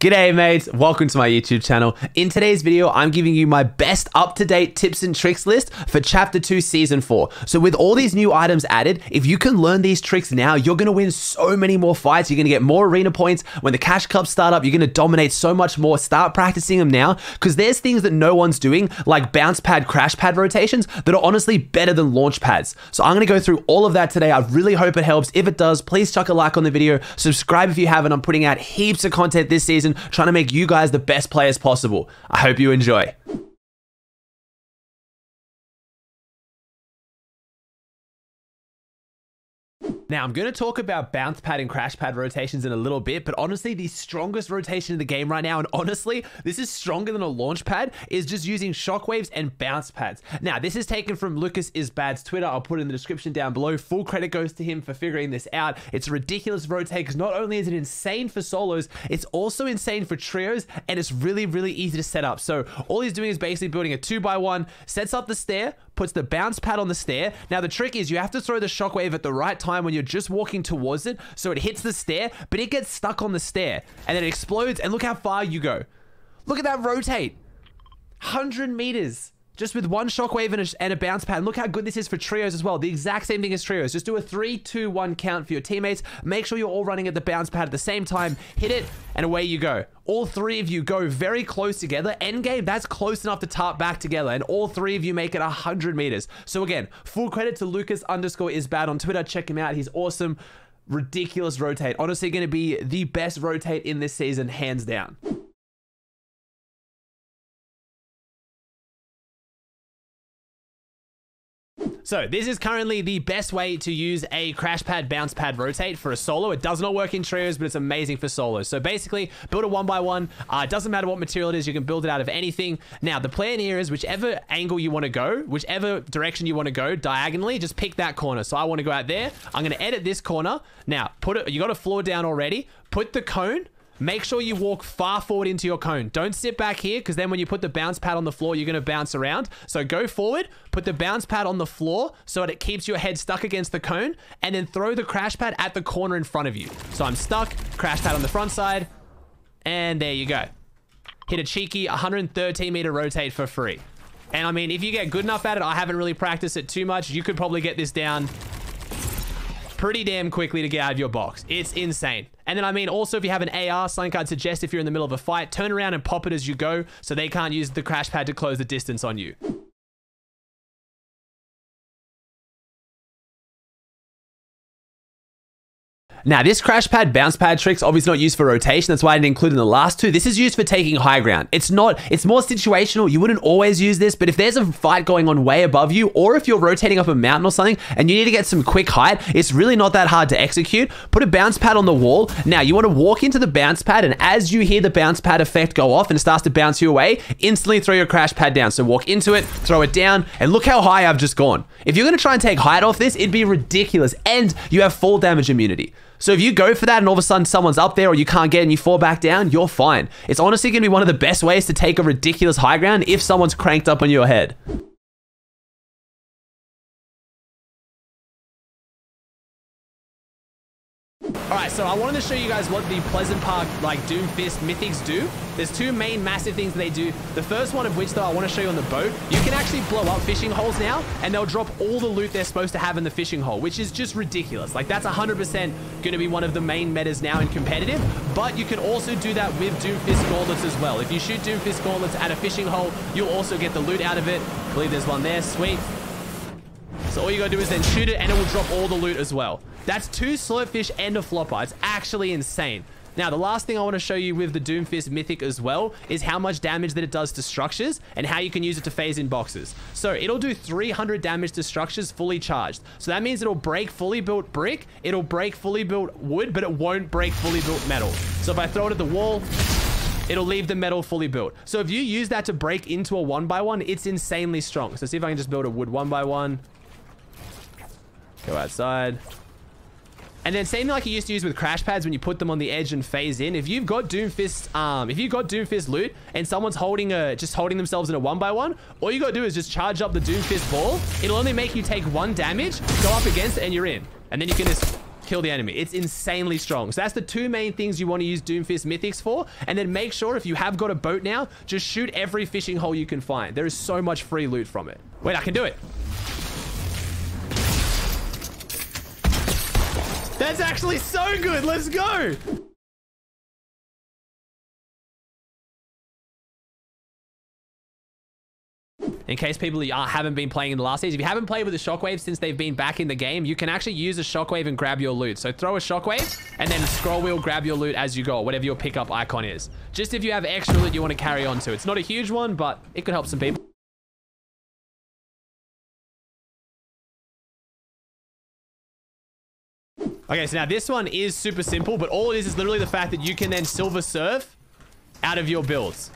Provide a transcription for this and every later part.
G'day mates, welcome to my YouTube channel. In today's video, I'm giving you my best up-to-date tips and tricks list for Chapter 2 Season 4. So with all these new items added, if you can learn these tricks now, you're going to win so many more fights. You're going to get more arena points. When the cash cups start up, you're going to dominate so much more. Start practicing them now because there's things that no one's doing, like bounce pad, crash pad rotations that are honestly better than launch pads. So I'm going to go through all of that today. I really hope it helps. If it does, please chuck a like on the video. Subscribe if you haven't. I'm putting out heaps of content this season, trying to make you guys the best players possible. I hope you enjoy. Now, I'm going to talk about bounce pad and crash pad rotations in a little bit, but honestly, the strongest rotation in the game right now, and honestly, this is stronger than a launch pad, is just using shockwaves and bounce pads. Now, this is taken from Lucas Is Bad's Twitter. I'll put it in the description down below. Full credit goes to him for figuring this out. It's a ridiculous rotate because not only is it insane for solos, it's also insane for trios, and it's really, really easy to set up. So all he's doing is basically building a 2x1, sets up the stair, puts the bounce pad on the stair. Now, the trick is you have to throw the shockwave at the right time when you're just walking towards it, so it hits the stair, but it gets stuck on the stair, and then it explodes, and look how far you go. Look at that rotate. 100 meters. Just with one shockwave and a bounce pad. And look how good this is for trios as well. The exact same thing as trios. Just do a 3, 2, 1 count for your teammates. Make sure you're all running at the bounce pad at the same time. Hit it, and away you go. All three of you go very close together. End game, that's close enough to tap back together. And all three of you make it 100 meters. So again, full credit to Lucas_isbad on Twitter. Check him out. He's awesome. Ridiculous rotate. Honestly, going to be the best rotate in this season, hands down. So this is currently the best way to use a crash pad, bounce pad rotate for a solo. It does not work in trios, but it's amazing for solos. So basically, build a 1x1. It doesn't matter what material it is. You can build it out of anything. Now, the plan here is whichever angle you want to go, whichever direction you want to go diagonally, just pick that corner. So I want to go out there. I'm going to edit this corner. Now, you got a floor down already. Put the cone. Make sure you walk far forward into your cone. Don't sit back here because then when you put the bounce pad on the floor, you're going to bounce around. So go forward, put the bounce pad on the floor so that it keeps your head stuck against the cone, and then throw the crash pad at the corner in front of you. So I'm stuck, crash pad on the front side, and there you go. Hit a cheeky 113 meter rotate for free. And I mean, if you get good enough at it, I haven't really practiced it too much. You could probably get this down pretty damn quickly to get out of your box. It's insane. And then, I mean, also, if you have an AR, something I'd suggest if you're in the middle of a fight, turn around and pop it as you go so they can't use the crash pad to close the distance on you. Now, this crash pad, bounce pad trick's obviously not used for rotation. That's why I didn't include it in the last two. This is used for taking high ground. It's more situational. You wouldn't always use this, but if there's a fight going on way above you, or if you're rotating up a mountain or something and you need to get some quick height, it's really not that hard to execute. Put a bounce pad on the wall. Now, you want to walk into the bounce pad, and as you hear the bounce pad effect go off and it starts to bounce you away, instantly throw your crash pad down. So walk into it, throw it down, and look how high I've just gone. If you're going to try and take height off this, it'd be ridiculous, and you have fall damage immunity. So if you go for that and all of a sudden someone's up there or you can't get and you fall back down, you're fine. It's honestly going to be one of the best ways to take a ridiculous high ground if someone's cranked up on your head. Alright, so I wanted to show you guys what the Pleasant Park, like, Doomfist mythics do. There's two main massive things they do. The first one of which, though, I want to show you on the boat. You can actually blow up fishing holes now, and they'll drop all the loot they're supposed to have in the fishing hole, which is just ridiculous. Like, that's 100% going to be one of the main metas now in competitive, but you can also do that with Doomfist gauntlets as well. If you shoot Doomfist gauntlets at a fishing hole, you'll also get the loot out of it. I believe there's one there. Sweet. So all you gotta do is then shoot it, and it will drop all the loot as well. That's 2 slurpfish and a flopper. It's actually insane. Now, the last thing I want to show you with the Doomfist Mythic as well is how much damage that it does to structures and how you can use it to phase in boxes. So it'll do 300 damage to structures fully charged. So that means it'll break fully built brick, it'll break fully built wood, but it won't break fully built metal. So if I throw it at the wall, it'll leave the metal fully built. So if you use that to break into a 1x1, it's insanely strong. So see if I can just build a wood 1x1. Go outside. And then same like you used to use with crash pads when you put them on the edge and phase in. If you've got Doomfist loot and someone's just holding themselves in a 1x1, all you gotta do is just charge up the Doomfist ball. It'll only make you take 1 damage, go up against it, and you're in. And then you can just kill the enemy. It's insanely strong. So that's the two main things you want to use Doomfist Mythics for. And then make sure if you have got a boat now, just shoot every fishing hole you can find. There is so much free loot from it. Wait, I can do it. That's actually so good. Let's go. In case people haven't been playing in the last season, if you haven't played with the shockwave since they've been back in the game, you can actually use a shockwave and grab your loot. So throw a shockwave and then scroll wheel, grab your loot as you go, whatever your pickup icon is. Just if you have extra loot you want to carry on to. It's not a huge one, but it could help some people. Okay, so now this one is super simple, but all it is literally the fact that you can then silver surf out of your builds.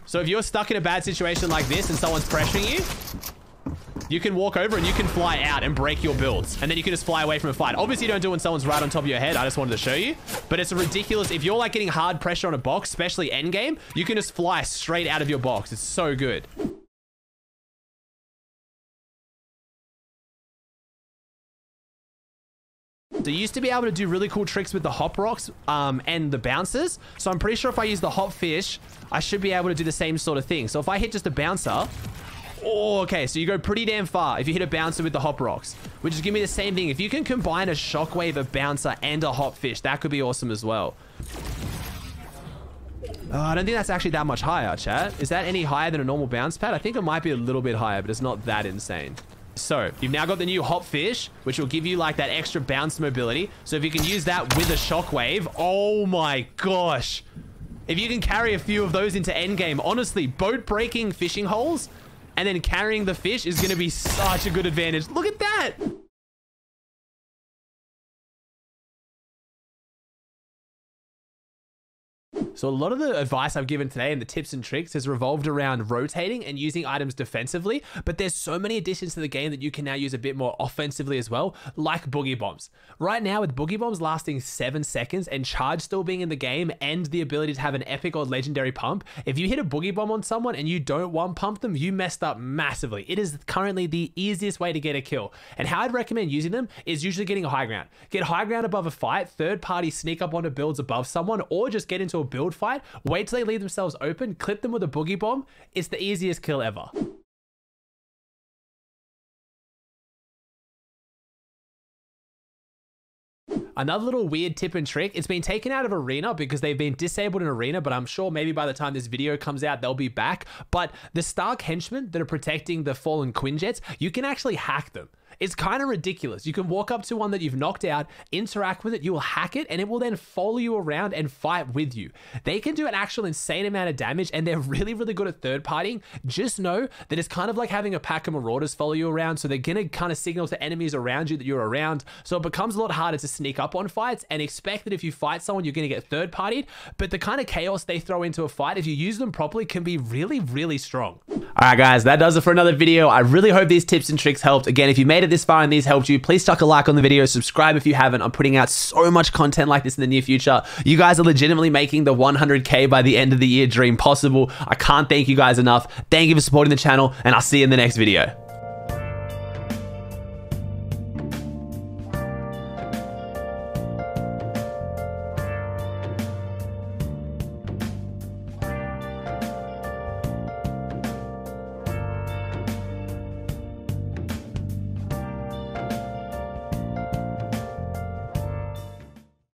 So if you're stuck in a bad situation like this and someone's pressuring you, you can walk over and you can fly out and break your builds. And then you can just fly away from a fight. Obviously, you don't do it when someone's right on top of your head. I just wanted to show you. But it's a ridiculous... If you're like getting hard pressure on a box, especially endgame, you can just fly straight out of your box. It's so good. So you used to be able to do really cool tricks with the hop rocks and the bouncers. So I'm pretty sure if I use the hop fish, I should be able to do the same sort of thing. So if I hit just a bouncer... Oh, okay. So you go pretty damn far if you hit a bouncer with the hop rocks, which is giving me the same thing. If you can combine a shockwave, a bouncer, and a hop fish, that could be awesome as well. I don't think that's actually that much higher, chat. Is that any higher than a normal bounce pad? I think it might be a little bit higher, but it's not that insane. So you've now got the new hop fish, which will give you like that extra bounce mobility. So if you can use that with a shockwave, oh my gosh. If you can carry a few of those into endgame, honestly, boat breaking fishing holes and then carrying the fish is going to be such a good advantage. Look at that. So a lot of the advice I've given today and the tips and tricks has revolved around rotating and using items defensively, but there's so many additions to the game that you can now use a bit more offensively as well, like Boogie Bombs. Right now with Boogie Bombs lasting 7 seconds and charge still being in the game and the ability to have an epic or legendary pump, if you hit a Boogie Bomb on someone and you don't one pump them, you messed up massively. It is currently the easiest way to get a kill. And how I'd recommend using them is usually getting a high ground. Get high ground above a fight, third party sneak up onto builds above someone, or just get into a build fight, wait till they leave themselves open, clip them with a Boogie Bomb. It's the easiest kill ever. Another little weird tip and trick, it's been taken out of Arena because they've been disabled in Arena, but I'm sure maybe by the time this video comes out, they'll be back. But the Stark henchmen that are protecting the fallen Quinjets, you can actually hack them. It's kind of ridiculous. You can walk up to one that you've knocked out, interact with it, you will hack it, and it will then follow you around and fight with you. They can do an actual insane amount of damage, and they're really, really good at third partying. Just know that it's kind of like having a pack of marauders follow you around, so they're gonna kind of signal to enemies around you that you're around, so it becomes a lot harder to sneak up on fights, and expect that if you fight someone, you're gonna get third partied, but the kind of chaos they throw into a fight, if you use them properly, can be really, really strong. All right, guys, that does it for another video. I really hope these tips and tricks helped. Again, if you made it this far and these helped you, please chuck a like on the video, subscribe if you haven't. I'm putting out so much content like this in the near future. You guys are legitimately making the 100K by the end of the year dream possible. I can't thank you guys enough. Thank you for supporting the channel, and I'll see you in the next video.